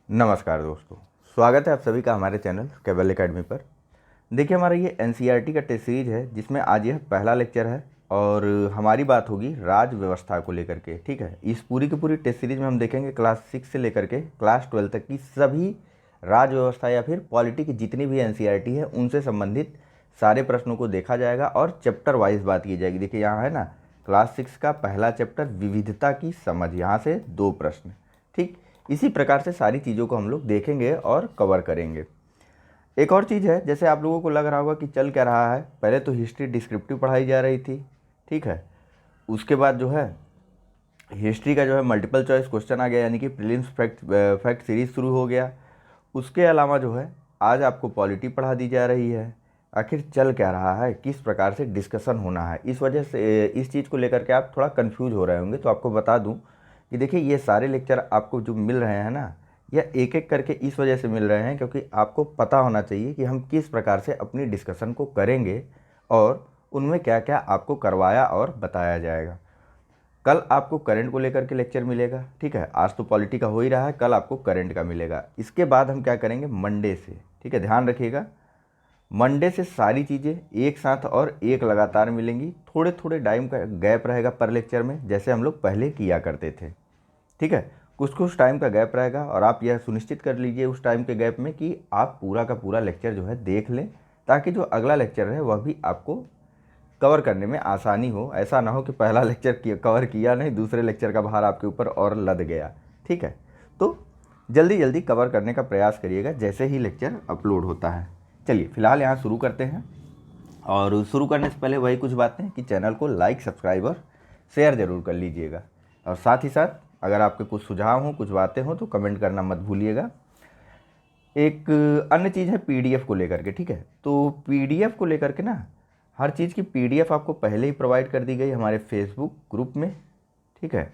नमस्कार दोस्तों, स्वागत है आप सभी का हमारे चैनल केबल एकेडमी पर। देखिए, हमारा ये एनसीईआरटी का टेस्ट सीरीज है जिसमें आज यह पहला लेक्चर है और हमारी बात होगी राज व्यवस्था को लेकर के। ठीक है, इस पूरी की पूरी टेस्ट सीरीज में हम देखेंगे क्लास 6 से लेकर के क्लास 12 तक की सभी राज व्यवस्था या फिर पॉलिटी की जितनी भी एनसीईआरटी है उनसे संबंधित सारे प्रश्नों को देखा जाएगा और चैप्टर वाइज बात की जाएगी। देखिए यहाँ है ना, क्लास 6 का पहला चैप्टर विविधता की समझ, यहाँ से 2 प्रश्न। ठीक, इसी प्रकार से सारी चीज़ों को हम लोग देखेंगे और कवर करेंगे। एक और चीज़ है, जैसे आप लोगों को लग रहा होगा कि चल क्या रहा है, पहले तो हिस्ट्री डिस्क्रिप्टिव पढ़ाई जा रही थी। ठीक है, उसके बाद जो है हिस्ट्री का जो है मल्टीपल चॉइस क्वेश्चन आ गया, यानी कि प्रीलिम्स फैक्ट सीरीज शुरू हो गया। उसके अलावा जो है आज आपको पॉलिटी पढ़ा दी जा रही है। आखिर चल क्या रहा है, किस प्रकार से डिस्कशन होना है, इस वजह से इस चीज़ को लेकर के आप थोड़ा कंफ्यूज हो रहे होंगे। तो आपको बता दूं कि देखिए, ये सारे लेक्चर आपको जो मिल रहे हैं ना, यह एक एक करके इस वजह से मिल रहे हैं क्योंकि आपको पता होना चाहिए कि हम किस प्रकार से अपनी डिस्कशन को करेंगे और उनमें क्या क्या आपको करवाया और बताया जाएगा। कल आपको करंट को लेकर के लेक्चर मिलेगा। ठीक है, आज तो पॉलिटी का हो ही रहा है, कल आपको करंट का मिलेगा। इसके बाद हम क्या करेंगे मंडे से। ठीक है, ध्यान रखिएगा, मंडे से सारी चीज़ें एक साथ और एक लगातार मिलेंगी। थोड़े थोड़े टाइम का गैप रहेगा पर लेक्चर में, जैसे हम लोग पहले किया करते थे। ठीक है, कुछ कुछ टाइम का गैप रहेगा और आप यह सुनिश्चित कर लीजिए उस टाइम के गैप में कि आप पूरा का पूरा लेक्चर जो है देख लें, ताकि जो अगला लेक्चर है वह भी आपको कवर करने में आसानी हो। ऐसा ना हो कि पहला लेक्चर कवर किया नहीं, दूसरे लेक्चर का भार आपके ऊपर और लद गया। ठीक है, तो जल्दी जल्दी कवर करने का प्रयास करिएगा जैसे ही लेक्चर अपलोड होता है। चलिए फिलहाल यहाँ शुरू करते हैं, और शुरू करने से पहले वही कुछ बातें कि चैनल को लाइक, सब्सक्राइब और शेयर ज़रूर कर लीजिएगा। और साथ ही साथ अगर आपके कुछ सुझाव हों, कुछ बातें हों तो कमेंट करना मत भूलिएगा। एक अन्य चीज़ है पीडीएफ को लेकर के। ठीक है, तो पीडीएफ को लेकर के ना, हर चीज़ की पीडीएफ आपको पहले ही प्रोवाइड कर दी गई हमारे फेसबुक ग्रुप में। ठीक है,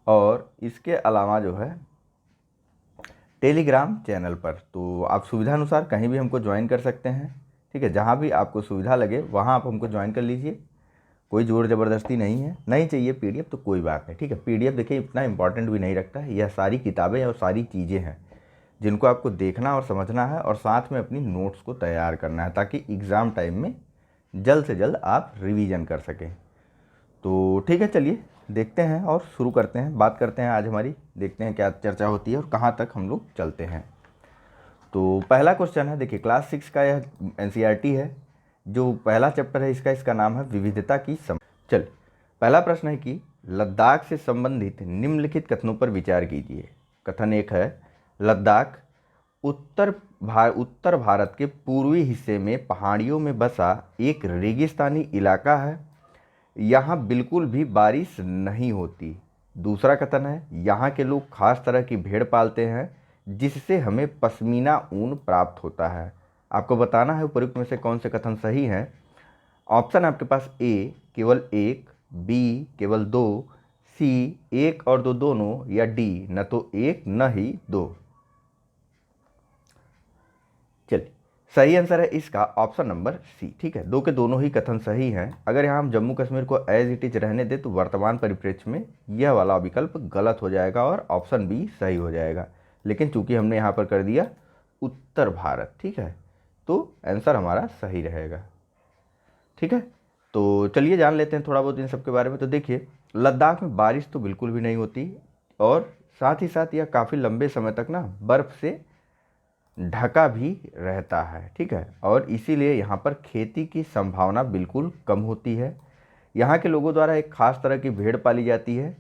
और इसके अलावा जो है टेलीग्राम चैनल पर, तो आप सुविधानुसार कहीं भी हमको ज्वाइन कर सकते हैं। ठीक है, जहाँ भी आपको सुविधा लगे वहाँ आप हमको ज्वाइन कर लीजिए, कोई ज़ोर ज़बरदस्ती नहीं है। नहीं चाहिए पीडीएफ तो कोई बात नहीं। ठीक है, पीडीएफ देखिए इतना इंपॉर्टेंट भी नहीं रखता है, यह सारी किताबें और सारी चीज़ें हैं जिनको आपको देखना और समझना है और साथ में अपनी नोट्स को तैयार करना है, ताकि एग्ज़ाम टाइम में जल्द से जल्द आप रिवीजन कर सकें। तो ठीक है, चलिए देखते हैं और शुरू करते हैं, बात करते हैं आज हमारी, देखते हैं क्या चर्चा होती है और कहाँ तक हम लोग चलते हैं। तो पहला क्वेश्चन है, देखिए क्लास 6 का यह एनसीईआरटी है, जो पहला चैप्टर है इसका नाम है विविधता की समझ। चल, पहला प्रश्न है कि लद्दाख से संबंधित निम्नलिखित कथनों पर विचार कीजिए। कथन 1 है, लद्दाख उत्तर भारत के पूर्वी हिस्से में पहाड़ियों में बसा एक रेगिस्तानी इलाका है, यहाँ बिल्कुल भी बारिश नहीं होती। दूसरा कथन है, यहाँ के लोग खास तरह की भेड़ पालते हैं जिससे हमें पश्मीना ऊन प्राप्त होता है। आपको बताना है उपयुक्त में से कौन से कथन सही हैं। ऑप्शन आपके पास ए केवल एक, बी केवल दो, सी एक और दो दोनों, या डी न तो एक न ही दो। चलिए, सही आंसर है इसका ऑप्शन नंबर सी। ठीक है, दो के दोनों ही कथन सही हैं। अगर यहाँ हम जम्मू कश्मीर को एज इट इज रहने दें तो वर्तमान परिप्रेक्ष्य में यह वाला विकल्प गलत हो जाएगा और ऑप्शन बी सही हो जाएगा। लेकिन चूंकि हमने यहाँ पर कर दिया उत्तर भारत, ठीक है, तो आंसर हमारा सही रहेगा। ठीक है, तो चलिए जान लेते हैं थोड़ा बहुत इन सब के बारे में। तो देखिए, लद्दाख में बारिश तो बिल्कुल भी नहीं होती और साथ ही साथ यह काफ़ी लंबे समय तक ना बर्फ़ से ढका भी रहता है। ठीक है, और इसीलिए यहाँ पर खेती की संभावना बिल्कुल कम होती है। यहाँ के लोगों द्वारा एक खास तरह की भेड़ पाली जाती है,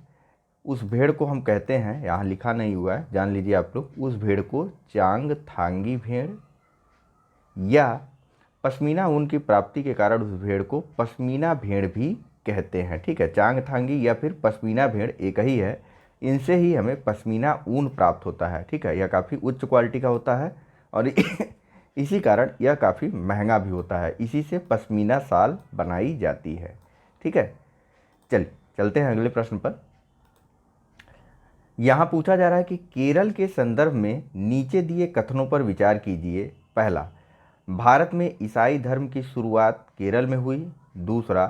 उस भेड़ को हम कहते हैं, यहाँ लिखा नहीं हुआ है, जान लीजिए आप लोग, उस भेड़ को चांगथांगी भेड़, या पश्मीना ऊन की प्राप्ति के कारण उस भेड़ को पश्मीना भेड़ भी कहते हैं। ठीक है, चांगथांगी या फिर पश्मीना भेड़ एक ही है, इनसे ही हमें पश्मीना ऊन प्राप्त होता है। ठीक है, यह काफ़ी उच्च क्वालिटी का होता है और इसी कारण यह काफ़ी महंगा भी होता है, इसी से पश्मीना शाल बनाई जाती है। ठीक है, चलिए चलते हैं अगले प्रश्न पर। यहाँ पूछा जा रहा है कि केरल के संदर्भ में नीचे दिए कथनों पर विचार कीजिए। पहला, भारत में ईसाई धर्म की शुरुआत केरल में हुई। दूसरा,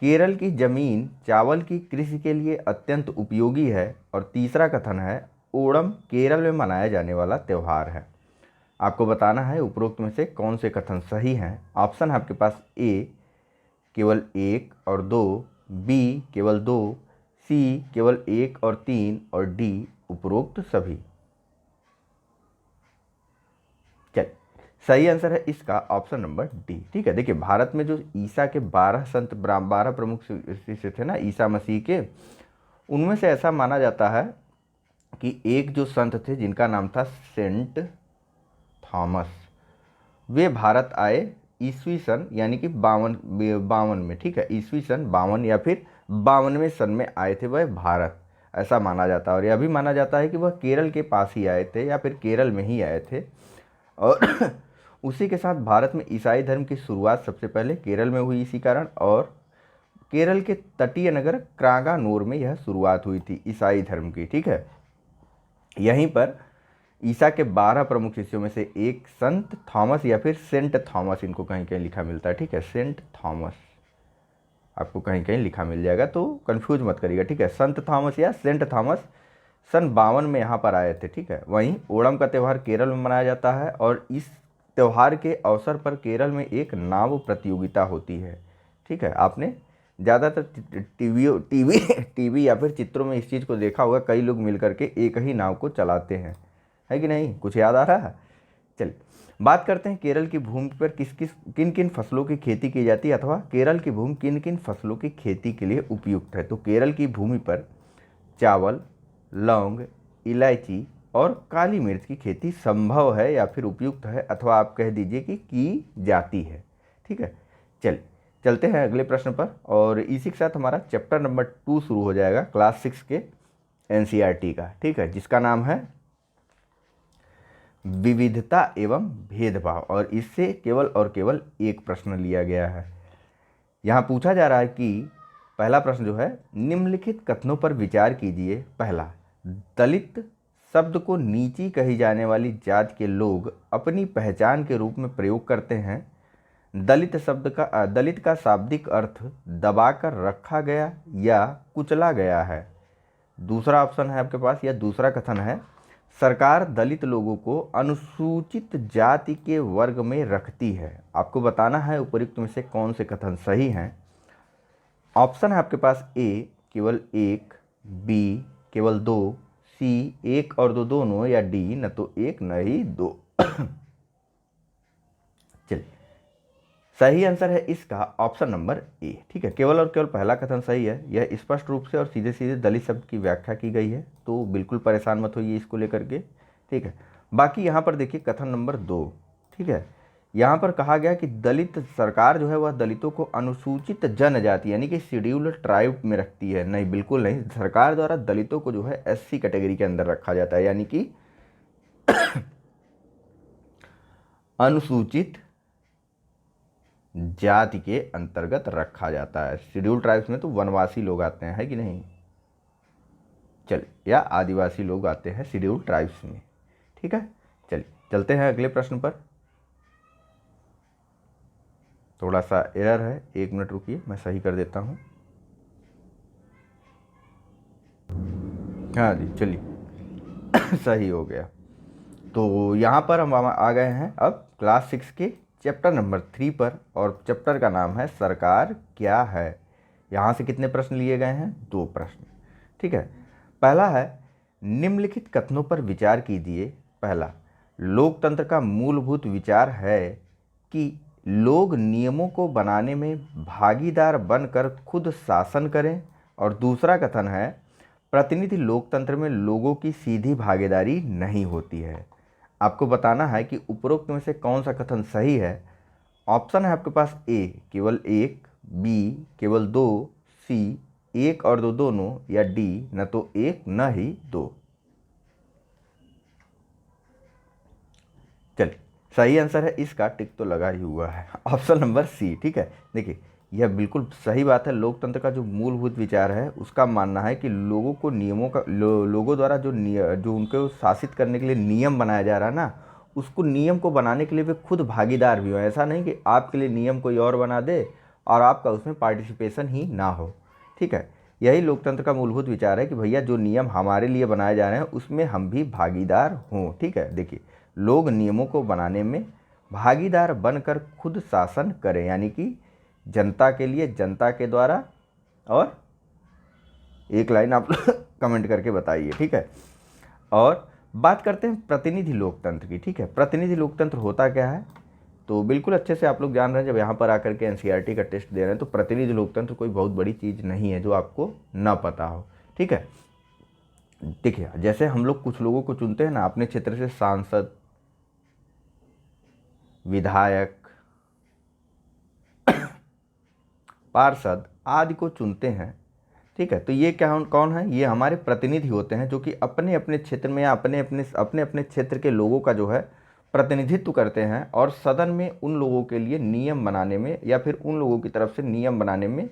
केरल की जमीन चावल की कृषि के लिए अत्यंत उपयोगी है। और तीसरा कथन है, ओणम केरल में मनाया जाने वाला त्यौहार है। आपको बताना है उपरोक्त में से कौन से कथन सही हैं। ऑप्शन है आपके पास ए केवल 1 और 2, बी केवल 2, सी केवल 1 और 3 और डी उपरोक्त सभी। चल, सही आंसर है इसका ऑप्शन नंबर डी। ठीक है, देखिए भारत में जो ईसा के 12 संत 12 प्रमुख शिष्य थे ना ईसा मसीह के, उनमें से ऐसा माना जाता है कि एक जो संत थे जिनका नाम था सेंट थॉमस, वे भारत आए ईस्वी सन यानी कि 52 में। ठीक है, ईस्वी सन 52 या फिर 52वें सन में आए थे वह भारत, ऐसा माना जाता है। और यह भी माना जाता है कि वह केरल के पास ही आए थे या फिर केरल में ही आए थे। और उसी के साथ भारत में ईसाई धर्म की शुरुआत सबसे पहले केरल में हुई इसी कारण, और केरल के तटीय नगर क्रागानूर में यह शुरुआत हुई थी ईसाई धर्म की। ठीक है, यहीं पर ईसा के 12 प्रमुख शिष्यों में से एक संत थॉमस या फिर सेंट थॉमस, इनको कहीं कहीं लिखा मिलता है। ठीक है, सेंट थॉमस आपको कहीं कहीं लिखा मिल जाएगा, तो कंफ्यूज मत करिएगा। ठीक है, संत थॉमस या सेंट थॉमस सन 52 में यहाँ पर आए थे। ठीक है, वहीं ओणम का त्यौहार केरल में मनाया जाता है और इस त्यौहार के अवसर पर केरल में एक नाव प्रतियोगिता होती है। ठीक है, आपने ज़्यादातर टीवी या फिर चित्रों में इस चीज़ को देखा होगा, कई लोग मिलकर के एक ही नाव को चलाते हैं, है कि नहीं? कुछ याद आ रहा है? चलिए बात करते हैं केरल की भूमि पर किन किन फसलों की खेती की जाती है, अथवा केरल की भूमि किन किन फसलों की खेती के लिए उपयुक्त है। तो केरल की भूमि पर चावल, लौंग, इलायची और काली मिर्च की खेती संभव है या फिर उपयुक्त है, अथवा आप कह दीजिए कि की जाती है। ठीक है, चलते हैं अगले प्रश्न पर, और इसी के साथ हमारा चैप्टर नंबर 2 शुरू हो जाएगा क्लास 6 के एनसीईआरटी का। ठीक है, जिसका नाम है विविधता एवं भेदभाव, और इससे केवल और केवल एक प्रश्न लिया गया है। यहाँ पूछा जा रहा है कि पहला प्रश्न जो है, निम्नलिखित कथनों पर विचार कीजिए। पहला, दलित शब्द को नीची कही जाने वाली जाति के लोग अपनी पहचान के रूप में प्रयोग करते हैं। दलित का शाब्दिक अर्थ दबाकर रखा गया या कुचला गया है। दूसरा ऑप्शन है आपके पास, या दूसरा कथन है, सरकार दलित लोगों को अनुसूचित जाति के वर्ग में रखती है। आपको बताना है उपयुक्त में से कौन से कथन सही हैं। ऑप्शन है आपके पास ए केवल 1, बी केवल 2, सी 1 और 2 दोनों, या डी न तो 1 न ही 2। चलिए, सही आंसर है इसका ऑप्शन नंबर ए। ठीक है, केवल और केवल पहला कथन सही है। यह स्पष्ट रूप से और सीधे सीधे दलित शब्द की व्याख्या की गई है, तो बिल्कुल परेशान मत होइए इसको लेकर के। ठीक है, बाकी यहाँ पर देखिए कथन नंबर 2। ठीक है, यहाँ पर कहा गया कि दलित सरकार जो है वह दलितों को अनुसूचित जनजाति यानी कि शेड्यूल्ड ट्राइब में रखती है। नहीं, बिल्कुल नहीं, सरकार द्वारा दलितों को जो है एससी कैटेगरी के अंदर रखा जाता है, यानी कि अनुसूचित जाति के अंतर्गत रखा जाता है। शेड्यूल ट्राइब्स में तो वनवासी लोग आते हैं, है कि नहीं? चलिए, या आदिवासी लोग आते हैं शेड्यूल ट्राइब्स में। ठीक है, चलिए चलते हैं अगले प्रश्न पर। थोड़ा सा एरर है, 1 मिनट रुकिए, मैं सही कर देता हूँ। हाँ जी, चलिए सही हो गया। तो यहाँ पर हम आ गए हैं अब क्लास 6 के चैप्टर नंबर 3 पर, और चैप्टर का नाम है सरकार क्या है। यहाँ से कितने प्रश्न लिए गए हैं? 2 प्रश्न। ठीक है, पहला है, निम्नलिखित कथनों पर विचार कीजिए। पहला, लोकतंत्र का मूलभूत विचार है कि लोग नियमों को बनाने में भागीदार बनकर खुद शासन करें। और दूसरा कथन है, प्रतिनिधि लोकतंत्र में लोगों की सीधी भागीदारी नहीं होती है। आपको बताना है कि उपरोक्त में से कौन सा कथन सही है। ऑप्शन है आपके पास ए केवल 1, बी केवल 2, सी 1 और 2 दोनों, या डी न तो 1 न ही 2। चलिए, सही आंसर है इसका टिक तो लगा ही हुआ है, ऑप्शन नंबर सी। ठीक है, देखिए यह बिल्कुल सही बात है। लोकतंत्र का जो मूलभूत विचार है उसका मानना है कि लोगों को नियमों का लोगों द्वारा जो उनको शासित करने के लिए नियम बनाया जा रहा है ना, उसको नियम को बनाने के लिए वे खुद भागीदार भी हो। ऐसा नहीं कि आपके लिए नियम कोई और बना दे और आपका उसमें पार्टिसिपेशन ही ना हो। ठीक है, यही लोकतंत्र का मूलभूत विचार है कि भैया जो नियम हमारे लिए बनाए जा रहे हैं उसमें हम भी भागीदार हों। ठीक है, देखिए लोग नियमों को बनाने में भागीदार बनकर खुद शासन करें, यानी कि जनता के लिए, जनता के द्वारा। और एक लाइन आप कमेंट करके बताइए। ठीक है, और बात करते हैं प्रतिनिधि लोकतंत्र की। ठीक है, प्रतिनिधि लोकतंत्र होता क्या है, तो बिल्कुल अच्छे से आप लोग जान रहे हैं। जब यहाँ पर आकर के एनसीईआरटी का टेस्ट दे रहे हैं तो प्रतिनिधि लोकतंत्र कोई बहुत बड़ी चीज़ नहीं है जो आपको ना पता हो। ठीक है, देखिए जैसे हम लोग कुछ लोगों को चुनते हैं ना अपने क्षेत्र से, सांसद, विधायक, पार्षद आदि को चुनते हैं। ठीक है, तो ये क्या कौन है, ये हमारे प्रतिनिधि होते हैं जो कि अपने अपने क्षेत्र में या अपने अपने क्षेत्र के लोगों का जो है प्रतिनिधित्व करते हैं और सदन में उन लोगों के लिए नियम बनाने में या फिर उन लोगों की तरफ से नियम बनाने में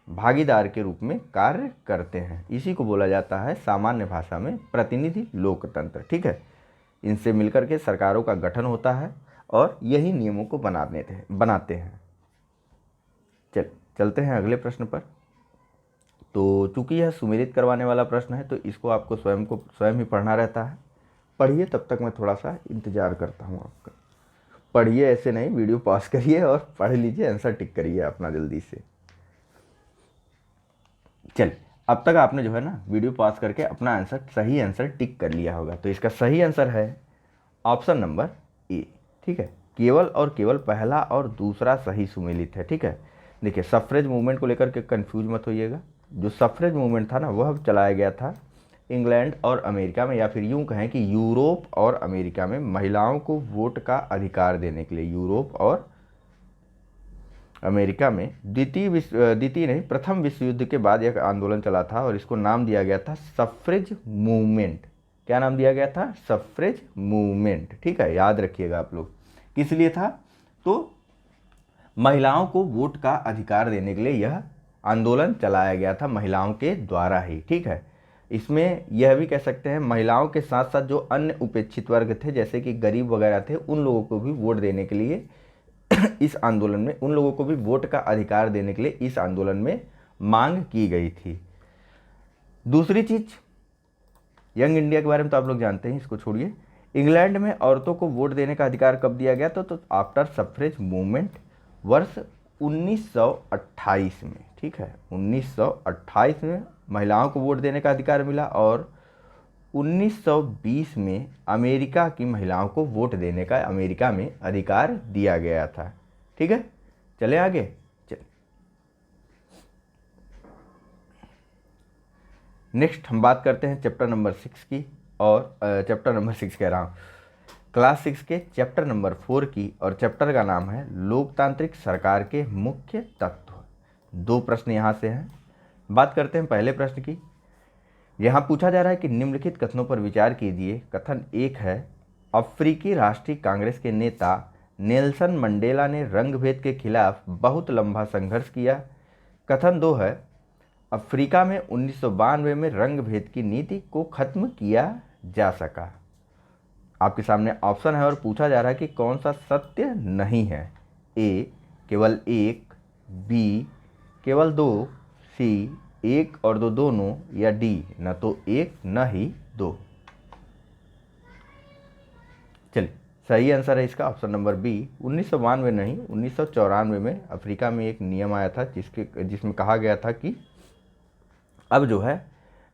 भागीदार के रूप में कार्य करते हैं। इसी को बोला जाता है सामान्य भाषा में प्रतिनिधि लोकतंत्र। ठीक है, इनसे मिलकर के सरकारों का गठन होता है और यही नियमों को बनाते हैं। चलते हैं अगले प्रश्न पर। तो चूंकि यह सुमेलित करवाने वाला प्रश्न है तो इसको आपको स्वयं ही पढ़ना रहता है। पढ़िए, तब तक मैं थोड़ा सा इंतज़ार करता हूँ आपका। पढ़िए, ऐसे नहीं, वीडियो पॉज करिए और पढ़ लीजिए, आंसर टिक करिए अपना जल्दी से। चलिए, अब तक आपने जो है ना वीडियो पॉज करके अपना आंसर, सही आंसर टिक कर लिया होगा। तो इसका सही आंसर है ऑप्शन नंबर ए। ठीक है, केवल और केवल पहला और दूसरा सही सुमेलित है। ठीक है, देखिए सफरेज मूवमेंट को लेकर के कंफ्यूज मत होइएगा। जो सफरेज मूवमेंट था ना वह चलाया गया था इंग्लैंड और अमेरिका में, या फिर यूं कहें कि यूरोप और अमेरिका में महिलाओं को वोट का अधिकार देने के लिए। यूरोप और अमेरिका में प्रथम विश्व युद्ध के बाद यह आंदोलन चला था और इसको नाम दिया गया था सफरेज मूवमेंट। क्या नाम दिया गया था, सफरेज मूवमेंट। ठीक है, याद रखिएगा आप लोग। किस लिए था, तो महिलाओं को वोट का अधिकार देने के लिए यह आंदोलन चलाया गया था, महिलाओं के द्वारा ही। ठीक है, इसमें यह भी कह सकते हैं महिलाओं के साथ साथ जो अन्य उपेक्षित वर्ग थे जैसे कि गरीब वगैरह थे, उन लोगों को भी वोट देने के लिए इस आंदोलन में, उन लोगों को भी वोट का अधिकार देने के लिए इस आंदोलन में मांग की गई थी। दूसरी चीज, यंग इंडिया के बारे में तो आप लोग जानते हैं, इसको छोड़िए। इंग्लैंड में औरतों को वोट देने का अधिकार कब दिया गया था, तो आफ्टर सफरेज मूवमेंट वर्ष 1928 में। ठीक है, 1928 में महिलाओं को वोट देने का अधिकार मिला और 1920 में अमेरिका की महिलाओं को वोट देने का अमेरिका में अधिकार दिया गया था। ठीक है, चले आगे। नेक्स्ट हम बात करते हैं चैप्टर नंबर 6 की, और चैप्टर नंबर 6 कह रहा हूँ, क्लास 6 के चैप्टर नंबर 4 की, और चैप्टर का नाम है लोकतांत्रिक सरकार के मुख्य तत्व। 2 प्रश्न यहाँ से हैं। बात करते हैं पहले प्रश्न की। यहाँ पूछा जा रहा है कि निम्नलिखित कथनों पर विचार कीजिए। कथन 1 है, अफ्रीकी राष्ट्रीय कांग्रेस के नेता नेल्सन मंडेला ने रंगभेद के खिलाफ बहुत लंबा संघर्ष किया। कथन 2 है, अफ्रीका में 1992 में रंगभेद की नीति को खत्म किया जा सका। आपके सामने ऑप्शन है और पूछा जा रहा है कि कौन सा सत्य नहीं है। ए केवल 1, बी केवल 2, सी 1 और 2 दोनों, या डी न तो 1 न ही 2। चलिए, सही आंसर है इसका ऑप्शन नंबर बी। 1992 नहीं, 1994 में अफ्रीका में एक नियम आया था जिसमें कहा गया था कि अब जो है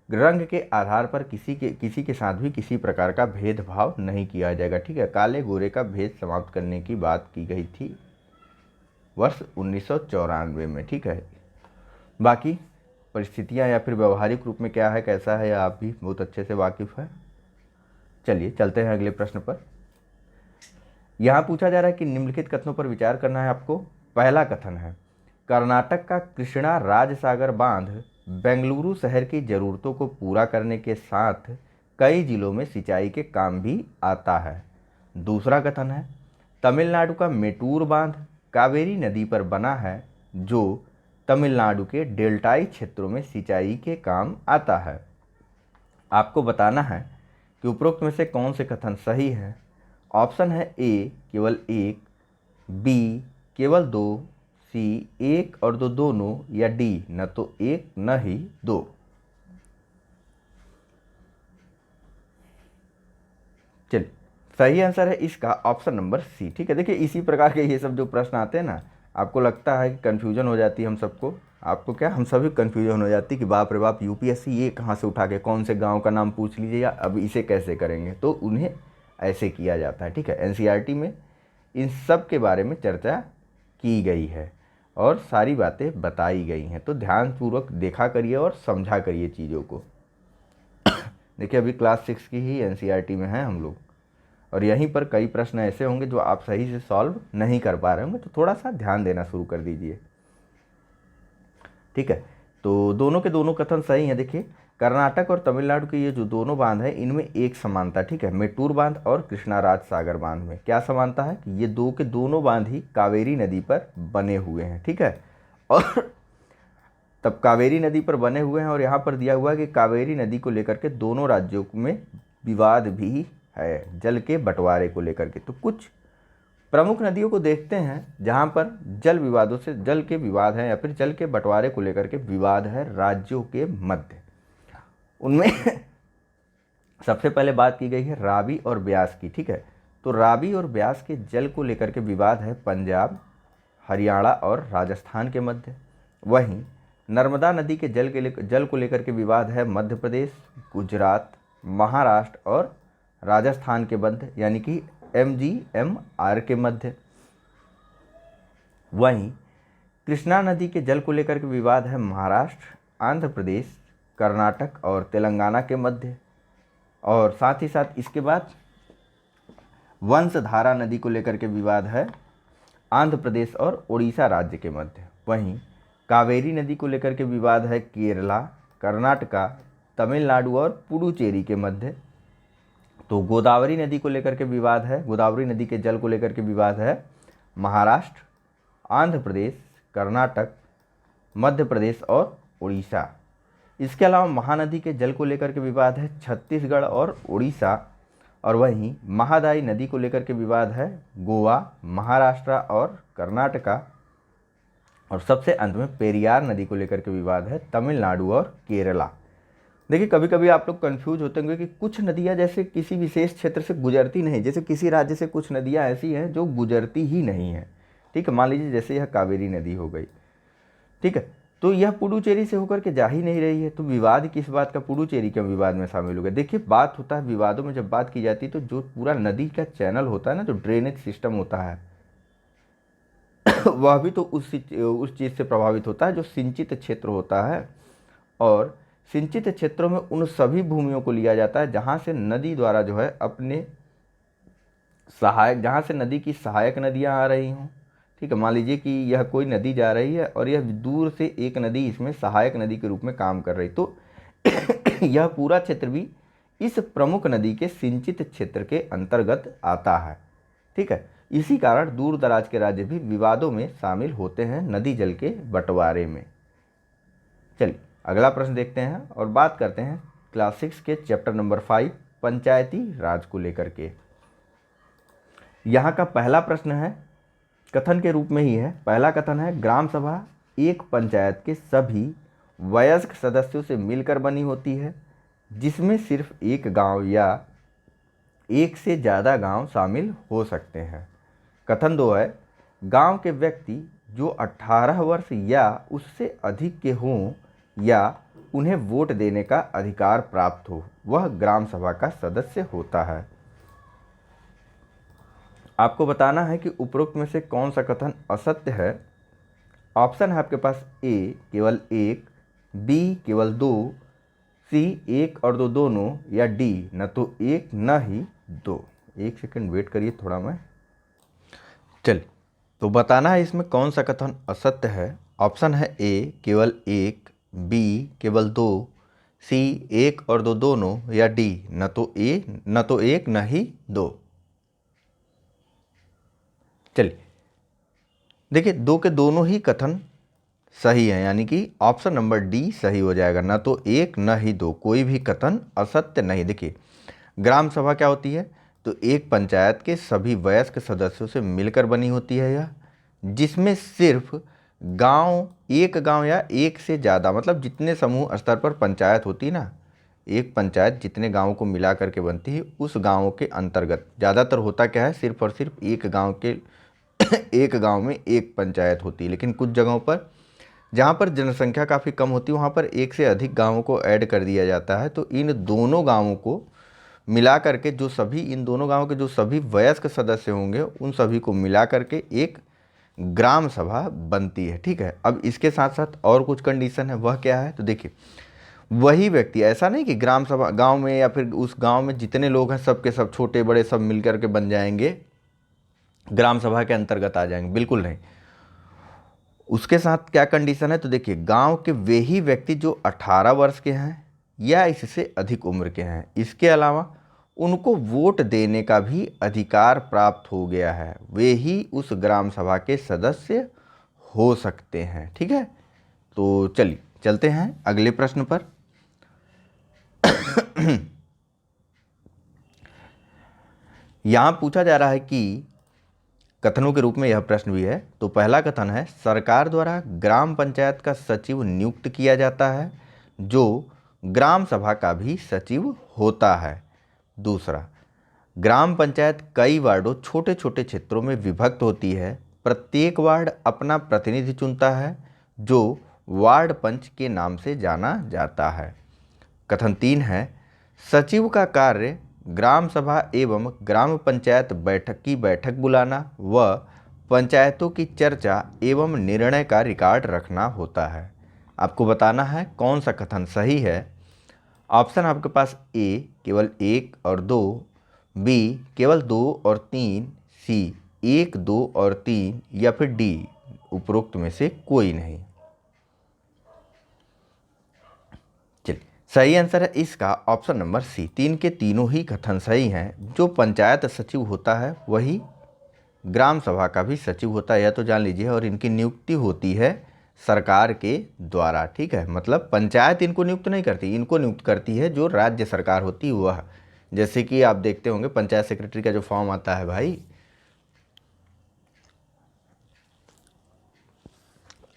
रंग के आधार पर किसी के साथ भी किसी प्रकार का भेदभाव नहीं किया जाएगा। ठीक है, काले गोरे का भेद समाप्त करने की बात की गई थी वर्ष 1994 में। ठीक है, बाकी परिस्थितियां या फिर व्यवहारिक रूप में क्या है, कैसा है, आप भी बहुत अच्छे से वाकिफ है। चलिए चलते हैं अगले प्रश्न पर। यहाँ पूछा जा रहा है कि निम्नलिखित कथनों पर विचार करना है आपको। पहला कथन है, कर्नाटक का कृष्णा राजसागर बांध बेंगलुरु शहर की ज़रूरतों को पूरा करने के साथ कई जिलों में सिंचाई के काम भी आता है। दूसरा कथन है, तमिलनाडु का मेटूर बांध कावेरी नदी पर बना है जो तमिलनाडु के डेल्टाई क्षेत्रों में सिंचाई के काम आता है। आपको बताना है कि उपरोक्त में से कौन से कथन सही है। ऑप्शन है ए केवल 1, बी केवल 2, सी एक और दो दोनों, या डी न तो एक न ही दो। चलिए, सही आंसर है इसका ऑप्शन नंबर सी। ठीक है, देखिए इसी प्रकार के ये सब जो प्रश्न आते हैं ना, आपको लगता है कि कन्फ्यूजन हो जाती है हम सबको, आपको क्या, हम सभी कन्फ्यूजन हो जाती है कि बाप रे बाप यूपीएससी ये कहाँ से उठा के कौन से गांव का नाम पूछ लीजिए, या अब इसे कैसे करेंगे, तो उन्हें ऐसे किया जाता है। ठीक है, एनसीईआरटी में इन सब के बारे में चर्चा की गई है और सारी बातें बताई गई हैं, तो ध्यानपूर्वक देखा करिए और समझा करिए चीज़ों को। देखिए अभी क्लास 6 की ही एनसीईआरटी में हैं हम लोग, और यहीं पर कई प्रश्न ऐसे होंगे जो आप सही से सॉल्व नहीं कर पा रहे होंगे, तो थोड़ा सा ध्यान देना शुरू कर दीजिए। ठीक है, तो दोनों के दोनों कथन सही हैं। देखिए कर्नाटक और तमिलनाडु के ये जो दोनों बांध हैं, इनमें एक समानता, ठीक है, मेट्टूर बांध और कृष्णाराज सागर बांध में क्या समानता है कि ये दो के दोनों बांध ही कावेरी नदी पर बने हुए हैं। ठीक है, और तब कावेरी नदी पर बने हुए हैं, और यहाँ पर दिया हुआ है कि कावेरी नदी को लेकर के दोनों राज्यों में विवाद भी है जल के बंटवारे को लेकर के। तो कुछ प्रमुख नदियों को देखते हैं जहाँ पर जल विवादों से, जल के विवाद हैं या फिर जल के बंटवारे को लेकर के विवाद है राज्यों के मध्य। उनमें सबसे पहले बात की गई है रावी और ब्यास की। ठीक है, तो रावी और ब्यास के जल को लेकर के विवाद है पंजाब, हरियाणा और राजस्थान के मध्य। वहीं नर्मदा नदी के जल को लेकर के विवाद है मध्य प्रदेश, गुजरात, महाराष्ट्र और राजस्थान के मध्य, यानी कि MGMR के मध्य। वहीं कृष्णा नदी के जल को लेकर के विवाद है महाराष्ट्र, आंध्र प्रदेश, कर्नाटक और तेलंगाना के मध्य। और साथ ही साथ इसके बाद वंशधारा नदी को लेकर के विवाद है आंध्र प्रदेश और उड़ीसा राज्य के मध्य। वहीं कावेरी नदी को लेकर के विवाद है केरला, कर्नाटका, तमिलनाडु और पुडुचेरी के मध्य। तो गोदावरी नदी को लेकर के विवाद है, गोदावरी नदी के जल को लेकर के विवाद है महाराष्ट्र, आंध्र प्रदेश, कर्नाटक, मध्य प्रदेश और उड़ीसा। इसके अलावा महानदी के जल को लेकर के विवाद है छत्तीसगढ़ और उड़ीसा। और वहीं महादाई नदी को लेकर के विवाद है गोवा, महाराष्ट्र और कर्नाटका। और सबसे अंत में पेरियार नदी को लेकर के विवाद है तमिलनाडु और केरला। देखिए कभी कभी आप लोग कंफ्यूज होते होंगे कि कुछ नदियां जैसे किसी विशेष क्षेत्र से गुजरती नहीं, जैसे किसी राज्य से कुछ नदियां ऐसी हैं जो गुजरती ही नहीं हैं। ठीक है, मान लीजिए जैसे यह कावेरी नदी हो गई, ठीक है, तो यह पुडुचेरी से होकर के जा ही नहीं रही है, तो विवाद किस बात का, पुडुचेरी क्यों विवाद में शामिल हो गया। देखिए बात होता है विवादों में जब बात की जाती है तो जो पूरा नदी का चैनल होता है ना, जो ड्रेनेज सिस्टम होता है वह भी तो उस चीज़ से प्रभावित होता है जो सिंचित क्षेत्र होता है। और सिंचित क्षेत्रों में उन सभी भूमियों को लिया जाता है जहाँ से नदी द्वारा जो है अपने सहायक, जहाँ से नदी की सहायक नदियाँ आ रही हों। ठीक है, मान लीजिए कि यह कोई नदी जा रही है और यह दूर से एक नदी इसमें सहायक नदी के रूप में काम कर रही, तो यह पूरा क्षेत्र भी इस प्रमुख नदी के सिंचित क्षेत्र के अंतर्गत आता है। ठीक है, इसी कारण दूर दराज के राज्य भी विवादों में शामिल होते हैं नदी जल के बंटवारे में। चलिए अगला प्रश्न देखते हैं और बात करते हैं क्लास 6 के चैप्टर नंबर 5 पंचायती राज को लेकर के। यहाँ का पहला प्रश्न है, कथन के रूप में ही है। पहला कथन है ग्राम सभा एक पंचायत के सभी वयस्क सदस्यों से मिलकर बनी होती है जिसमें सिर्फ एक गांव या एक से ज़्यादा गांव शामिल हो सकते हैं। कथन 2 है गांव के व्यक्ति जो 18 वर्ष या उससे अधिक के हों या उन्हें वोट देने का अधिकार प्राप्त हो वह ग्राम सभा का सदस्य होता है। आपको बताना है कि उपरोक्त में से कौन सा कथन असत्य है। ऑप्शन है आपके पास ए केवल एक, बी केवल 2, सी एक और दो दोनों, या डी न तो एक न ही दो। एक सेकंड वेट करिए थोड़ा, मैं चलिए तो बताना है इसमें कौन सा कथन असत्य है। ऑप्शन है ए केवल एक, बी केवल 2, सी एक और दो दोनों, या डी न तो एक न ही दो। चलिए देखिए दो के दोनों ही कथन सही है, यानी कि ऑप्शन नंबर डी सही हो जाएगा, न तो एक न ही दो, कोई भी कथन असत्य नहीं। देखिए ग्राम सभा क्या होती है, तो एक पंचायत के सभी वयस्क सदस्यों से मिलकर बनी होती है यह, जिसमें सिर्फ गांव, एक गांव या एक से ज़्यादा, मतलब जितने समूह स्तर पर पंचायत होती ना, एक पंचायत जितने गांवों को मिला करके बनती है, उस गांव के अंतर्गत ज़्यादातर होता क्या है, सिर्फ और सिर्फ एक गांव के एक गांव में एक पंचायत होती है। लेकिन कुछ जगहों पर जहाँ पर जनसंख्या काफ़ी कम होती है वहाँ पर एक से अधिक गांवों को ऐड कर दिया जाता है। तो इन दोनों गांवों को मिला करके जो सभी, इन दोनों गांवों के जो सभी वयस्क सदस्य होंगे उन सभी को मिला करके एक ग्राम सभा बनती है। ठीक है, अब इसके साथ साथ और कुछ कंडीशन है, वह क्या है, तो देखिए वही व्यक्ति, ऐसा नहीं कि ग्राम सभा गांव में या फिर उस गांव में जितने लोग हैं सब के सब, छोटे बड़े सब मिल करके बन जाएंगे, ग्राम सभा के अंतर्गत आ जाएंगे, बिल्कुल नहीं। उसके साथ क्या कंडीशन है, तो देखिए गांव के वे ही व्यक्ति जो 18 वर्ष के हैं या इससे अधिक उम्र के हैं, इसके अलावा उनको वोट देने का भी अधिकार प्राप्त हो गया है, वे ही उस ग्राम सभा के सदस्य हो सकते हैं। ठीक है, तो चलिए चलते हैं अगले प्रश्न पर। यहाँ पूछा जा रहा है कि कथनों के रूप में यह प्रश्न भी है। तो पहला कथन है, सरकार द्वारा ग्राम पंचायत का सचिव नियुक्त किया जाता है जो ग्राम सभा का भी सचिव होता है। दूसरा, ग्राम पंचायत कई वार्डों, छोटे छोटे क्षेत्रों में विभक्त होती है, प्रत्येक वार्ड अपना प्रतिनिधि चुनता है जो वार्ड पंच के नाम से जाना जाता है। कथन 3 है, सचिव का कार्य ग्राम सभा एवं ग्राम पंचायत बैठक की बैठक बुलाना व पंचायतों की चर्चा एवं निर्णय का रिकॉर्ड रखना होता है। आपको बताना है कौन सा कथन सही है। ऑप्शन आपके पास ए केवल 1 और 2, बी केवल 2 और 3, सी 1, 2 और 3 या फिर डी उपरोक्त में से कोई नहीं। सही आंसर है इसका ऑप्शन नंबर सी, 3 के तीनों ही कथन सही हैं। जो पंचायत सचिव होता है वही ग्राम सभा का भी सचिव होता है, यह तो जान लीजिए, और इनकी नियुक्ति होती है सरकार के द्वारा। ठीक है, मतलब पंचायत इनको नियुक्त नहीं करती, इनको नियुक्त करती है जो राज्य सरकार होती है वह। जैसे कि आप देखते होंगे पंचायत सेक्रेटरी का जो फॉर्म आता है भाई,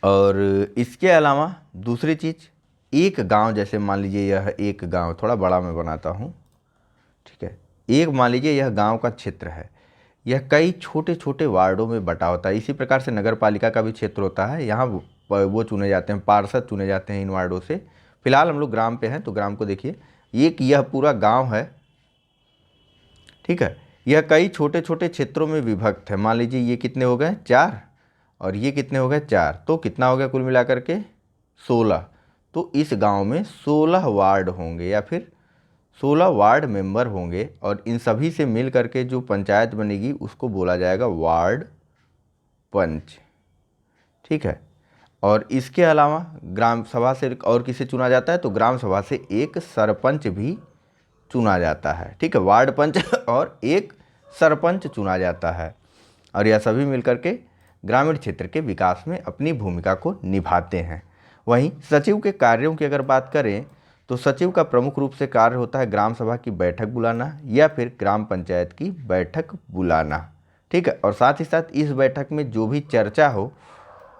और इसके अलावा दूसरी चीज़, एक गांव, जैसे मान लीजिए यह एक गांव, थोड़ा बड़ा मैं बनाता हूँ। ठीक है, एक मान लीजिए यह गांव का क्षेत्र है, यह कई छोटे छोटे वार्डों में बटा होता है। इसी प्रकार से नगर पालिका का भी क्षेत्र होता है, यहाँ वो चुने जाते हैं, पार्षद चुने जाते हैं इन वार्डों से। फिलहाल हम लोग ग्राम पे हैं तो ग्राम को देखिए, यह पूरा गाँव है। ठीक है, यह कई छोटे छोटे क्षेत्रों में विभक्त है। मान लीजिए ये कितने हो गए, 4, और ये कितने हो गए, 4, तो कितना हो गया कुल मिलाकर के 16। तो इस गांव में 16 वार्ड होंगे या फिर 16 वार्ड मेंबर होंगे, और इन सभी से मिल करके जो पंचायत बनेगी उसको बोला जाएगा वार्ड पंच। ठीक है, और इसके अलावा ग्राम सभा से और किसे चुना जाता है, तो ग्राम सभा से एक सरपंच भी चुना जाता है। ठीक है, वार्ड पंच और एक सरपंच चुना जाता है, और यह सभी मिलकर के ग्रामीण क्षेत्र के विकास में अपनी भूमिका को निभाते हैं। वहीं सचिव के कार्यों की अगर बात करें तो सचिव का प्रमुख रूप से कार्य होता है ग्राम सभा की बैठक बुलाना या फिर ग्राम पंचायत की बैठक बुलाना। ठीक है, और साथ ही साथ इस बैठक में जो भी चर्चा हो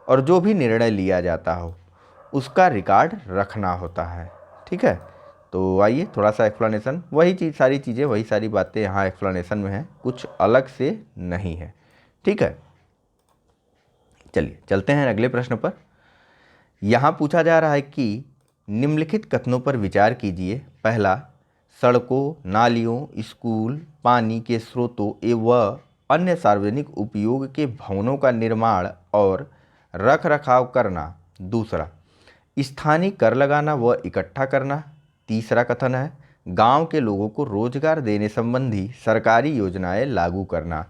और जो भी निर्णय लिया जाता हो उसका रिकॉर्ड रखना होता है। ठीक है, तो आइए थोड़ा सा एक्सप्लेनेशन, वही चीज़, सारी चीज़ें वही सारी बातें यहाँ एक्सप्लेनेशन में हैं, कुछ अलग से नहीं है। ठीक है, चलिए चलते हैं अगले प्रश्न पर। यहाँ पूछा जा रहा है कि निम्नलिखित कथनों पर विचार कीजिए। पहला, सड़कों, नालियों, स्कूल, पानी के स्रोतों एवं अन्य सार्वजनिक उपयोग के भवनों का निर्माण और रख रखाव करना। दूसरा, स्थानीय कर लगाना व इकट्ठा करना। तीसरा कथन है, गांव के लोगों को रोजगार देने संबंधी सरकारी योजनाएं लागू करना।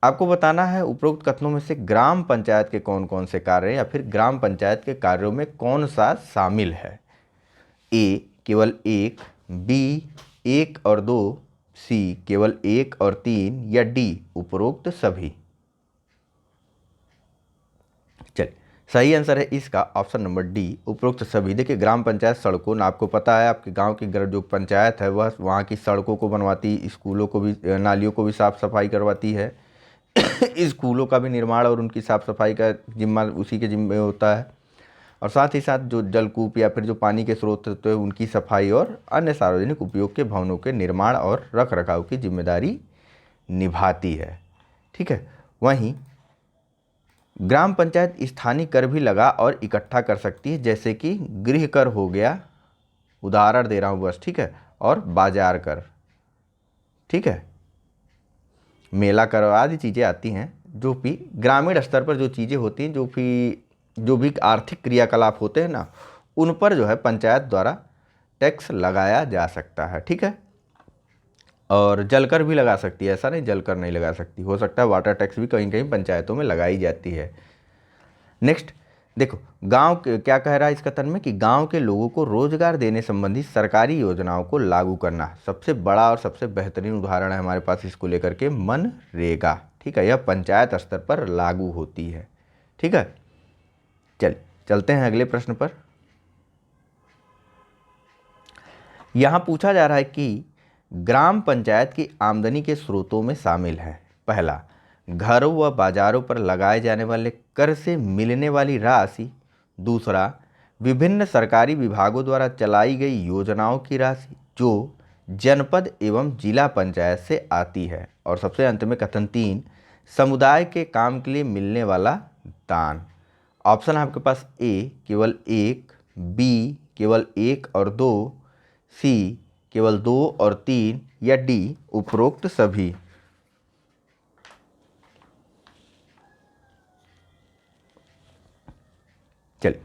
आपको बताना है उपरोक्त कथनों में से ग्राम पंचायत के कौन कौन से कार्य या फिर ग्राम पंचायत के कार्यों में कौन सा शामिल है। ए केवल 1, बी 1 और 2, सी केवल 1 और 3 या डी उपरोक्त सभी। चलिए, सही आंसर है इसका ऑप्शन नंबर डी, उपरोक्त सभी। देखिए ग्राम पंचायत सड़कों ना, आपको पता है आपके गांव की जो पंचायत है वह वहाँ की सड़कों को बनवाती, स्कूलों को भी, नालियों को भी साफ सफाई करवाती है। स्कूलों का भी निर्माण और उनकी साफ़ सफाई का जिम्मा उसी के जिम्मे होता है। और साथ ही साथ जो जलकूप या फिर जो पानी के स्रोत होते हैं उनकी सफाई और अन्य सार्वजनिक उपयोग के भवनों के निर्माण और रख रखाव की जिम्मेदारी निभाती है। ठीक है। वहीं ग्राम पंचायत स्थानीय कर भी लगा और इकट्ठा कर सकती है, जैसे कि गृह कर हो गया, उदाहरण दे रहा हूँ बस, ठीक है, और बाजार कर, ठीक है, मेला कर आदि चीज़ें आती हैं जो कि ग्रामीण स्तर पर जो चीज़ें होती हैं, जो भी आर्थिक क्रियाकलाप होते हैं ना, उन पर जो है पंचायत द्वारा टैक्स लगाया जा सकता है। ठीक है। और जलकर भी लगा सकती है, ऐसा नहीं जलकर नहीं लगा सकती, हो सकता है वाटर टैक्स भी कहीं कहीं पंचायतों में लगाई जाती है। नेक्स्ट देखो, गांव के क्या कह रहा है इस कथन में कि गांव के लोगों को रोजगार देने संबंधी सरकारी योजनाओं को लागू करना। सबसे बड़ा और सबसे बेहतरीन उदाहरण है हमारे पास इसको लेकर के मनरेगा। ठीक है, यह पंचायत स्तर पर लागू होती है। ठीक है, चलते हैं अगले प्रश्न पर। यहां पूछा जा रहा है कि ग्राम पंचायत की आमदनी के स्रोतों में शामिल है, पहला, घरों व बाजारों पर लगाए जाने वाले कर से मिलने वाली राशि, दूसरा, विभिन्न सरकारी विभागों द्वारा चलाई गई योजनाओं की राशि जो जनपद एवं जिला पंचायत से आती है, और सबसे अंत में कथन 3, समुदाय के काम के लिए मिलने वाला दान। ऑप्शन है आपके पास ए केवल 1, बी केवल 1 और 2, सी केवल 2 और 3, या डी उपरोक्त सभी। चलिए,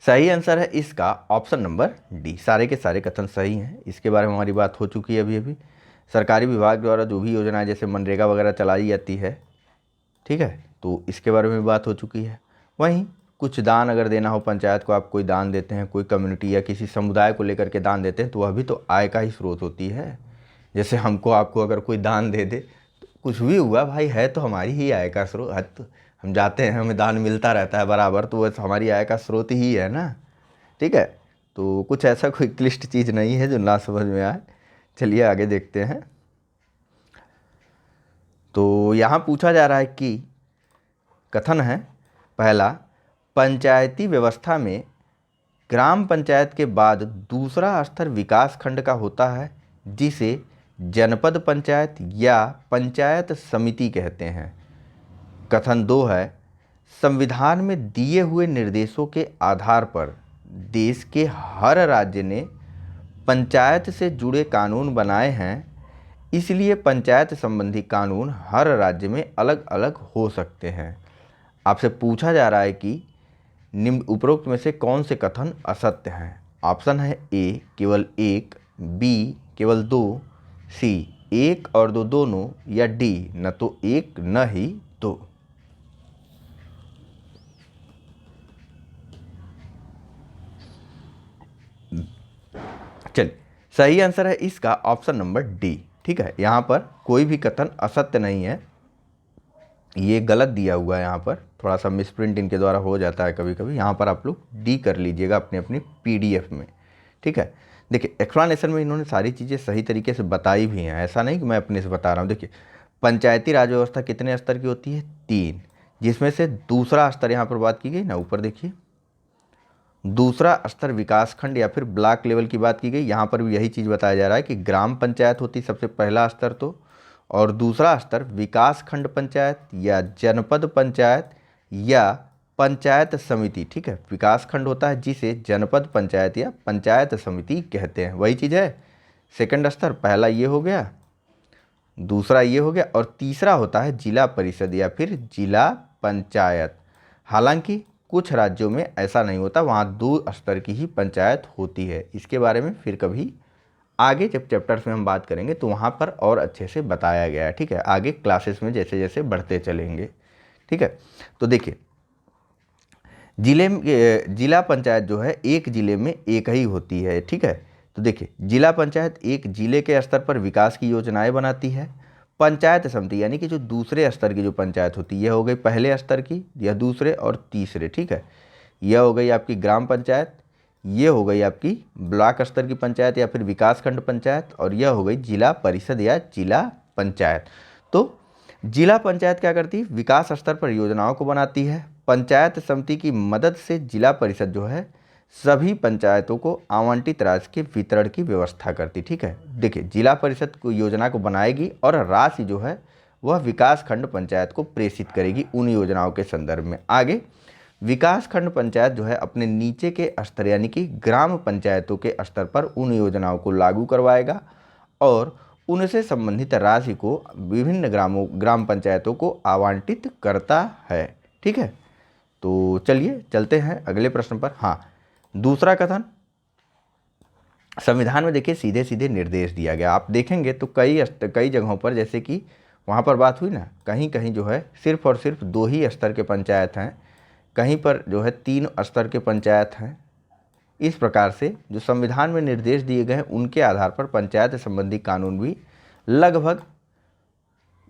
सही आंसर है इसका ऑप्शन नंबर डी। सारे के सारे कथन सही हैं। इसके बारे में हमारी बात हो चुकी है अभी। सरकारी विभाग द्वारा जो भी योजनाएं जैसे मनरेगा वगैरह चलाई जाती है, ठीक है, तो इसके बारे में बात हो चुकी है। वहीं कुछ दान अगर देना हो पंचायत को, आप कोई दान देते हैं, कोई कम्युनिटी या किसी समुदाय को लेकर के दान देते हैं, तो वह भी तो आय का ही स्रोत होती है। जैसे हमको आपको अगर कोई दान दे दे तो कुछ भी हुआ भाई, है तो हमारी ही आय का स्रोत। हम जाते हैं, हमें दान मिलता रहता है बराबर, तो वह हमारी आय का स्रोत ही है ना। ठीक है, तो कुछ ऐसा कोई क्लिष्ट चीज़ नहीं है जो ना समझ में आए। चलिए आगे देखते हैं। तो यहाँ पूछा जा रहा है कि कथन है पहला, पंचायती व्यवस्था में ग्राम पंचायत के बाद दूसरा स्तर विकास खंड का होता है, जिसे जनपद पंचायत या पंचायत समिति कहते हैं। कथन 2 है, संविधान में दिए हुए निर्देशों के आधार पर देश के हर राज्य ने पंचायत से जुड़े कानून बनाए हैं, इसलिए पंचायत संबंधी कानून हर राज्य में अलग अलग हो सकते हैं। आपसे पूछा जा रहा है कि निम्न उपरोक्त में से कौन से कथन असत्य हैं। ऑप्शन है ए केवल 1, बी केवल 2, सी 1 और 2 दोनों, या डी न तो 1 न ही 2। चलिए, सही आंसर है इसका ऑप्शन नंबर डी। ठीक है, यहाँ पर कोई भी कथन असत्य नहीं है, ये गलत दिया हुआ है। यहाँ पर थोड़ा सा मिसप्रिंट इनके द्वारा हो जाता है कभी कभी। यहाँ पर आप लोग डी कर लीजिएगा अपनी अपनी पीडीएफ में। ठीक है, देखिए एक्सप्लेनेशन में इन्होंने सारी चीज़ें सही तरीके से बताई भी हैं, ऐसा नहीं कि मैं अपने से बता रहा हूँ। देखिए, पंचायती राज व्यवस्था कितने स्तर की होती है? 3, जिसमें से दूसरा स्तर यहाँ पर बात की गई ना, ऊपर देखिए, दूसरा स्तर विकास खंड या फिर ब्लॉक लेवल की बात की गई। यहाँ पर भी यही चीज़ बताया जा रहा है कि ग्राम पंचायत होती सबसे पहला स्तर तो, और दूसरा स्तर विकास खंड पंचायत या जनपद पंचायत या पंचायत समिति। ठीक है, विकास खंड होता है जिसे जनपद पंचायत या पंचायत समिति कहते हैं, वही चीज़ है। सेकंड स्तर पहला ये हो गया, दूसरा ये हो गया, और तीसरा होता है जिला परिषद या फिर जिला पंचायत। हालांकि कुछ राज्यों में ऐसा नहीं होता, वहाँ 2 स्तर की ही पंचायत होती है। इसके बारे में फिर कभी आगे जब चैप्टर्स में हम बात करेंगे तो वहाँ पर और अच्छे से बताया गया है। ठीक है, आगे क्लासेस में जैसे जैसे बढ़ते चलेंगे। ठीक है, तो देखिए, जिला पंचायत जो है एक ज़िले में एक ही होती है। ठीक है, तो देखिए, जिला पंचायत एक ज़िले के स्तर पर विकास की योजनाएं बनाती है। पंचायत समिति यानी कि जो दूसरे स्तर की जो पंचायत होती है, यह हो गई पहले स्तर की, यह दूसरे और तीसरे। ठीक है, यह हो गई आपकी ग्राम पंचायत, ये हो गई आपकी ब्लॉक स्तर की पंचायत या फिर विकास खंड पंचायत, और यह हो गई जिला परिषद या जिला पंचायत। तो जिला पंचायत क्या करती है, विकास स्तर पर योजनाओं को बनाती है। पंचायत समिति की मदद से जिला परिषद जो है सभी पंचायतों को आवंटित राशि के वितरण की व्यवस्था करती। ठीक है, देखिए जिला परिषद को योजना को बनाएगी और राशि जो है वह विकास खंड पंचायत को प्रेषित करेगी उन योजनाओं के संदर्भ में। आगे विकास खंड पंचायत जो है अपने नीचे के स्तर यानी कि ग्राम पंचायतों के स्तर पर उन योजनाओं को लागू करवाएगा और उनसे संबंधित राशि को विभिन्न ग्राम पंचायतों को आवंटित करता है। ठीक है, तो चलिए चलते हैं अगले प्रश्न पर। हाँ, दूसरा कथन, संविधान में देखिए सीधे सीधे निर्देश दिया गया। आप देखेंगे तो कई जगहों पर, जैसे कि वहाँ पर बात हुई ना, कहीं कहीं जो है सिर्फ और सिर्फ 2 ही स्तर के पंचायत हैं, कहीं पर जो है 3 स्तर के पंचायत हैं। इस प्रकार से जो संविधान में निर्देश दिए गए हैं उनके आधार पर पंचायत संबंधी कानून भी लगभग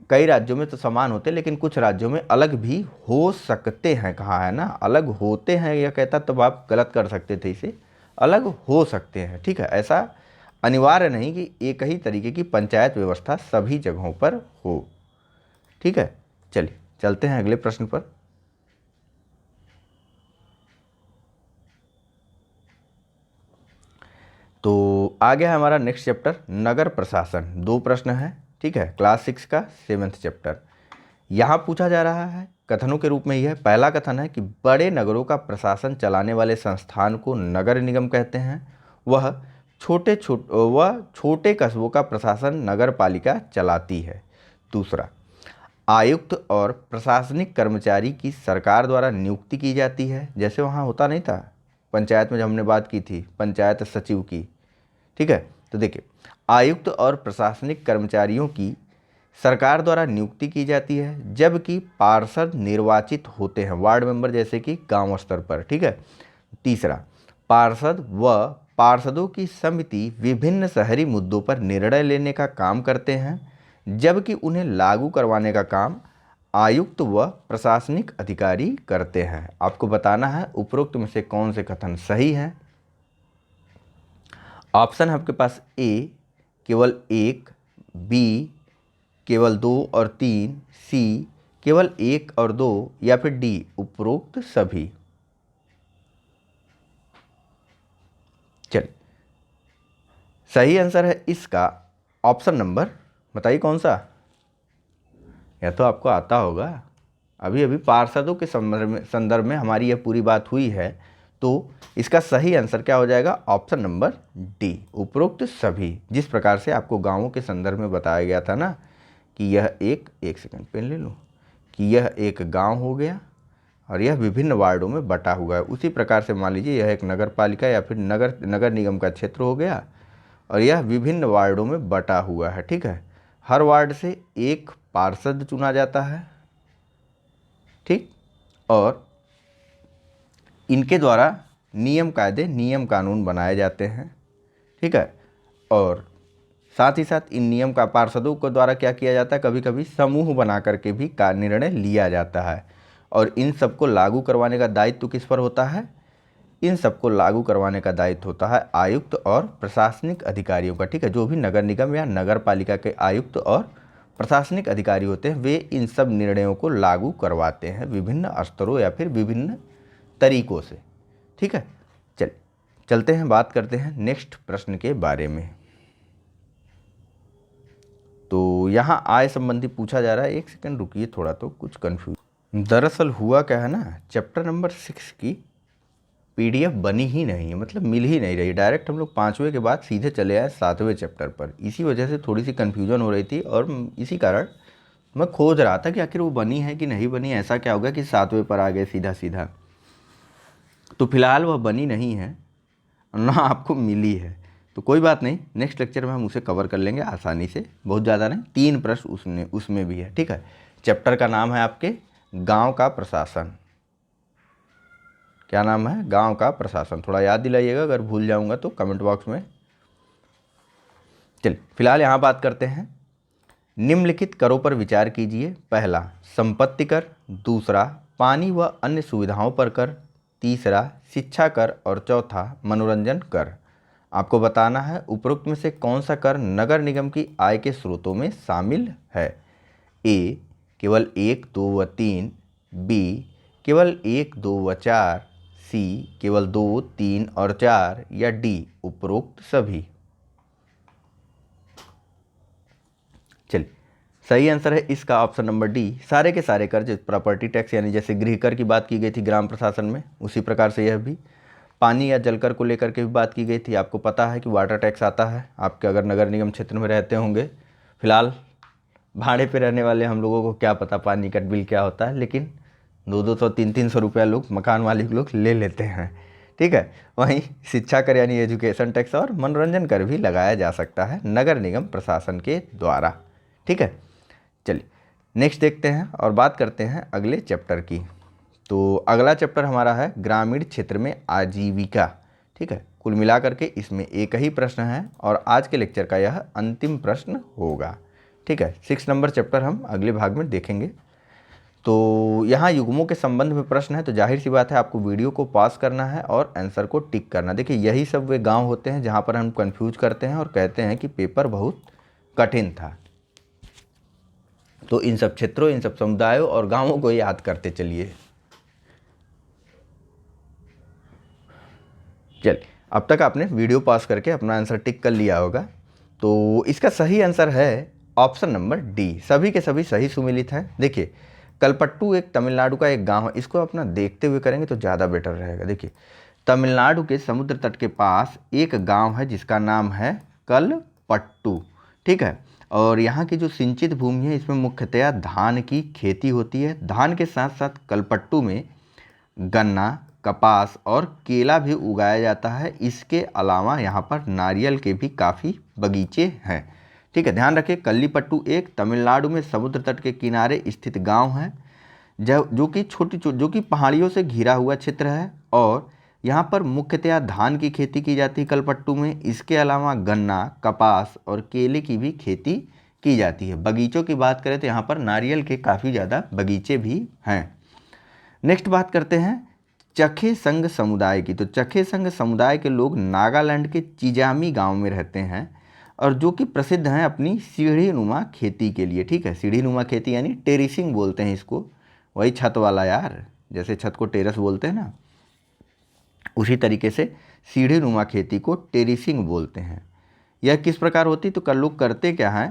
कई राज्यों में तो समान होते हैं, लेकिन कुछ राज्यों में अलग भी हो सकते हैं। कहा है ना, अलग होते हैं, यह कहता तब आप गलत कर सकते थे, इसे अलग हो सकते हैं। ठीक है, ऐसा अनिवार्य नहीं कि एक ही तरीके की पंचायत व्यवस्था सभी जगहों पर हो। ठीक है, चलिए चलते हैं अगले प्रश्न पर। तो आगे है हमारा नेक्स्ट चैप्टर नगर प्रशासन। 2 प्रश्न हैं। ठीक है, क्लास 6 का 7th चैप्टर। यहाँ पूछा जा रहा है कथनों के रूप में। यह पहला कथन है कि बड़े नगरों का प्रशासन चलाने वाले संस्थान को नगर निगम कहते हैं। वह छोटे कस्बों का प्रशासन नगर पालिका चलाती है। दूसरा, आयुक्त और प्रशासनिक कर्मचारी की सरकार द्वारा नियुक्ति की जाती है। जैसे वहाँ होता नहीं था पंचायत में, जब हमने बात की थी पंचायत सचिव की। ठीक है, तो देखिए आयुक्त और प्रशासनिक कर्मचारियों की सरकार द्वारा नियुक्ति की जाती है, जबकि पार्षद निर्वाचित होते हैं वार्ड मेंबर, जैसे कि गांव स्तर पर। ठीक है, तीसरा, पार्षद व पार्षदों की समिति विभिन्न शहरी मुद्दों पर निर्णय लेने का काम करते हैं, जबकि उन्हें लागू करवाने का काम आयुक्त व प्रशासनिक अधिकारी करते हैं। आपको बताना है उपरोक्त में से कौन से कथन सही हैं। ऑप्शन है आपके पास ए केवल 1, बी केवल 2 और 3, सी केवल 1 और 2, या फिर डी उपरोक्त सभी। चलिए, सही आंसर है इसका ऑप्शन नंबर, बताइए कौन सा। या तो आपको आता होगा, अभी अभी पार्षदों के संदर्भ में हमारी यह पूरी बात हुई है, तो इसका सही आंसर क्या हो जाएगा, ऑप्शन नंबर डी उपरोक्त सभी। जिस प्रकार से आपको गांवों के संदर्भ में बताया गया था ना कि यह एक सेकंड पेन ले लूँ, कि यह एक गांव हो गया और यह विभिन्न वार्डों में बटा हुआ है, उसी प्रकार से मान लीजिए यह एक नगर पालिका या फिर नगर निगम का क्षेत्र हो गया और यह विभिन्न वार्डों में बटा हुआ है। ठीक है, हर वार्ड से एक पार्षद चुना जाता है। ठीक, और इनके द्वारा नियम कानून बनाए जाते हैं। ठीक है, और साथ ही साथ इन नियम का पार्षदों के द्वारा क्या किया जाता है, कभी कभी समूह बना करके भी निर्णय लिया जाता है, और इन सबको लागू करवाने का दायित्व किस पर होता है, इन सबको लागू करवाने का दायित्व होता है आयुक्त और प्रशासनिक अधिकारियों का। ठीक है, जो भी नगर निगम या नगर पालिका के आयुक्त और प्रशासनिक अधिकारी होते हैं वे इन सब निर्णयों को लागू करवाते हैं विभिन्न स्तरों या फिर विभिन्न तरीकों से। ठीक है, चलते हैं, बात करते हैं नेक्स्ट प्रश्न के बारे में। तो यहाँ आय संबंधी पूछा जा रहा है। एक सेकंड रुकिए, थोड़ा तो कुछ कंफ्यूज। दरअसल हुआ क्या है ना, चैप्टर नंबर 6 की PDF बनी ही नहीं है, मतलब मिल ही नहीं रही। डायरेक्ट हम लोग 5वें के बाद सीधे चले आए 7वें चैप्टर पर। इसी वजह से थोड़ी सी कन्फ्यूजन हो रही थी और इसी कारण मैं खोज रहा था कि आखिर वो बनी है कि नहीं बनी। ऐसा क्या होगा कि 7वें पर आ गए सीधा। तो फिलहाल वह बनी नहीं है, ना आपको मिली है, तो कोई बात नहीं, नेक्स्ट लेक्चर में हम उसे कवर कर लेंगे आसानी से, बहुत ज़्यादा नहीं। 3 प्रश्न उसमें भी है। ठीक है, चैप्टर का नाम है आपके गांव का प्रशासन। क्या नाम है, गांव का प्रशासन। थोड़ा याद दिलाइएगा, अगर भूल जाऊंगा तो कमेंट बॉक्स में। चलिए फिलहाल यहाँ बात करते हैं। निम्नलिखित करों पर विचार कीजिए। पहला संपत्ति कर, दूसरा पानी व अन्य सुविधाओं पर कर, तीसरा शिक्षा कर और चौथा मनोरंजन कर। आपको बताना है उपरोक्त में से कौन सा कर नगर निगम की आय के स्रोतों में शामिल है। ए केवल 1, 2 व 3, बी केवल 1, 2 व 4, सी केवल 2, 3 और 4 या डी उपरोक्त सभी। चलिए, सही आंसर है इसका ऑप्शन नंबर डी, सारे के सारे कर्ज। प्रॉपर्टी टैक्स यानी जैसे गृह कर की बात की गई थी ग्राम प्रशासन में, उसी प्रकार से यह भी पानी या जल कर को लेकर के भी बात की गई थी। आपको पता है कि वाटर टैक्स आता है आपके अगर नगर निगम क्षेत्र में रहते होंगे। फिलहाल भाड़े पे रहने वाले हम लोगों को क्या पता पानी का बिल क्या होता है, लेकिन 200-200, 300-300 रुपया लोग मकान मालिक लोग ले लेते हैं। ठीक है, वहीं शिक्षा कर यानी एजुकेशन टैक्स और मनोरंजन कर भी लगाया जा सकता है नगर निगम प्रशासन के द्वारा। ठीक है, चलिए नेक्स्ट देखते हैं और बात करते हैं अगले चैप्टर की। तो अगला चैप्टर हमारा है ग्रामीण क्षेत्र में आजीविका। ठीक है, कुल मिलाकर के इसमें एक ही प्रश्न है और आज के लेक्चर का यह अंतिम प्रश्न होगा। ठीक है, 6 नंबर चैप्टर हम अगले भाग में देखेंगे। तो यहाँ युग्मों के संबंध में प्रश्न है, तो जाहिर सी बात है आपको वीडियो को पॉज करना है और आंसर को टिक करना। देखिए यही सब वे गांव होते हैं जहाँ पर हम कंफ्यूज करते हैं और कहते हैं कि पेपर बहुत कठिन था। तो इन सब क्षेत्रों, इन सब समुदायों और गाँवों को याद करते चलिए। चलिए, अब तक आपने वीडियो पॉज करके अपना आंसर टिक कर लिया होगा। तो इसका सही आंसर है ऑप्शन नंबर डी, सभी के सभी सही सुमेलित हैं। देखिए कलपट्टू एक तमिलनाडु का एक गांव है, इसको अपना देखते हुए करेंगे तो ज़्यादा बेटर रहेगा। देखिए तमिलनाडु के समुद्र तट के पास एक गांव है जिसका नाम है कलपट्टू। ठीक है, और यहाँ की जो सिंचित भूमि है इसमें मुख्यतया धान की खेती होती है। धान के साथ साथ कलपट्टू में गन्ना, कपास और केला भी उगाया जाता है। इसके अलावा यहाँ पर नारियल के भी काफ़ी बगीचे हैं। ठीक है, ध्यान रखिए कल्लीपट्टू एक तमिलनाडु में समुद्र तट के किनारे स्थित गांव है जो कि पहाड़ियों से घिरा हुआ क्षेत्र है और यहाँ पर मुख्यतया धान की खेती की जाती है कल्पट्टू में। इसके अलावा गन्ना, कपास और केले की भी खेती की जाती है। बगीचों की बात करें तो यहाँ पर नारियल के काफ़ी ज़्यादा बगीचे भी हैं। नेक्स्ट बात करते हैं चखे संघ समुदाय की। तो चखे संघ समुदाय के लोग नागालैंड के चिजामी गांव में रहते हैं और जो कि प्रसिद्ध हैं अपनी सीढ़ी नुमा खेती के लिए। ठीक है, सीढ़ी नुमा खेती यानी टेरिसिंग बोलते हैं इसको, वही छत वाला यार, जैसे छत को टेरेस बोलते हैं ना, उसी तरीके से सीढ़ी नुमा खेती को टेरिसिंग बोलते हैं। यह किस प्रकार होती, तो लोग करते क्या है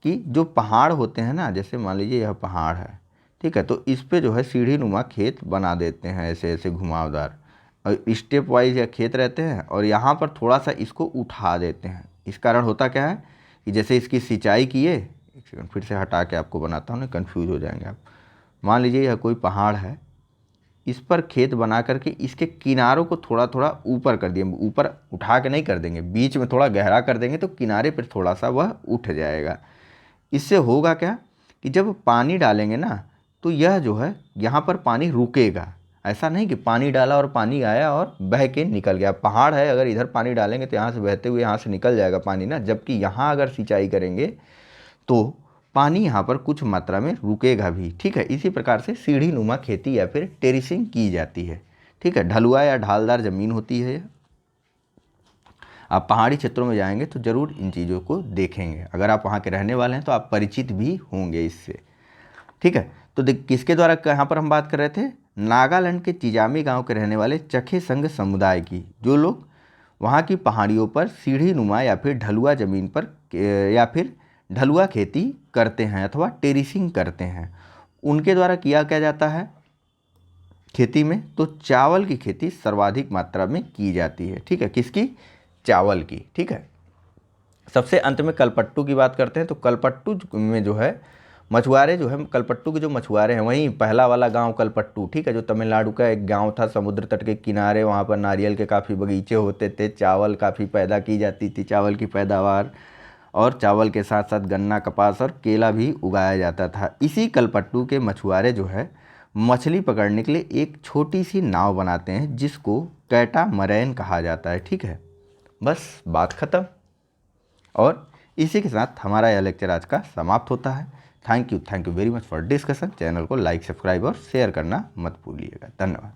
कि जो पहाड़ होते हैं ना, जैसे मान लीजिए यह पहाड़ है, ठीक है, तो इस पे जो है सीढ़ी नुमा खेत बना देते हैं, ऐसे ऐसे घुमावदार, और स्टेप वाइज यह खेत रहते हैं और यहाँ पर थोड़ा सा इसको उठा देते हैं। इस कारण होता क्या है कि जैसे इसकी सिंचाई किए, एक सेकंड फिर से हटा के आपको बनाता हूँ, ना कन्फ्यूज हो जाएंगे आप। मान लीजिए यह कोई पहाड़ है, इस पर खेत बना करके इसके किनारों को थोड़ा थोड़ा ऊपर कर दिए, ऊपर उठा के नहीं कर देंगे, बीच में थोड़ा गहरा कर देंगे तो किनारे पर थोड़ा सा वह उठ जाएगा। इससे होगा क्या कि जब पानी डालेंगे ना तो यह जो है यहाँ पर पानी रुकेगा। ऐसा नहीं कि पानी डाला और पानी आया और बह के निकल गया। पहाड़ है, अगर इधर पानी डालेंगे तो यहाँ से बहते हुए यहाँ से निकल जाएगा पानी ना, जबकि यहाँ अगर सिंचाई करेंगे तो पानी यहाँ पर कुछ मात्रा में रुकेगा भी। ठीक है, इसी प्रकार से सीढ़ी नुमा खेती या फिर टेरिसिंग की जाती है। ठीक है, ढलुआ या ढालदार ज़मीन होती है। आप पहाड़ी क्षेत्रों में जाएंगे तो ज़रूर इन चीज़ों को देखेंगे, अगर आप वहाँ के रहने वाले हैं तो आप परिचित भी होंगे इससे। ठीक है, तो किसके द्वारा यहाँ पर हम बात कर रहे थे, नागालैंड के चिजामी गांव के रहने वाले चखे संघ समुदाय की, जो लोग वहाँ की पहाड़ियों पर सीढ़ी नुमा या फिर ढलुआ ज़मीन पर या फिर ढलुआ खेती करते हैं अथवा टेरिसिंग करते हैं। उनके द्वारा किया क्या जाता है खेती में, तो चावल की खेती सर्वाधिक मात्रा में की जाती है। ठीक है, किसकी, चावल की। ठीक है, सबसे अंत में कलपट्टू की बात करते हैं। तो कलपट्टू में जो है मछुआरे जो है, कलपट्टू के जो मछुआरे हैं, वहीं पहला वाला गांव कलपट्टू, ठीक है, जो तमिलनाडु का एक गांव था समुद्र तट के किनारे, वहाँ पर नारियल के काफ़ी बगीचे होते थे, चावल काफ़ी पैदा की जाती थी, चावल की पैदावार, और चावल के साथ साथ गन्ना, कपास और केला भी उगाया जाता था। इसी कलपट्टू के मछुआरे जो है मछली पकड़ने के लिए एक छोटी सी नाव बनाते हैं जिसको कैटामरैन कहा जाता है। ठीक है, बस बात ख़त्म। और इसी के साथ हमारा यह लेक्चर आज का समाप्त होता है। Thank you very much for discussion. Channel को लाइक, सब्सक्राइब और शेयर करना मत भूलिएगा। धन्यवाद।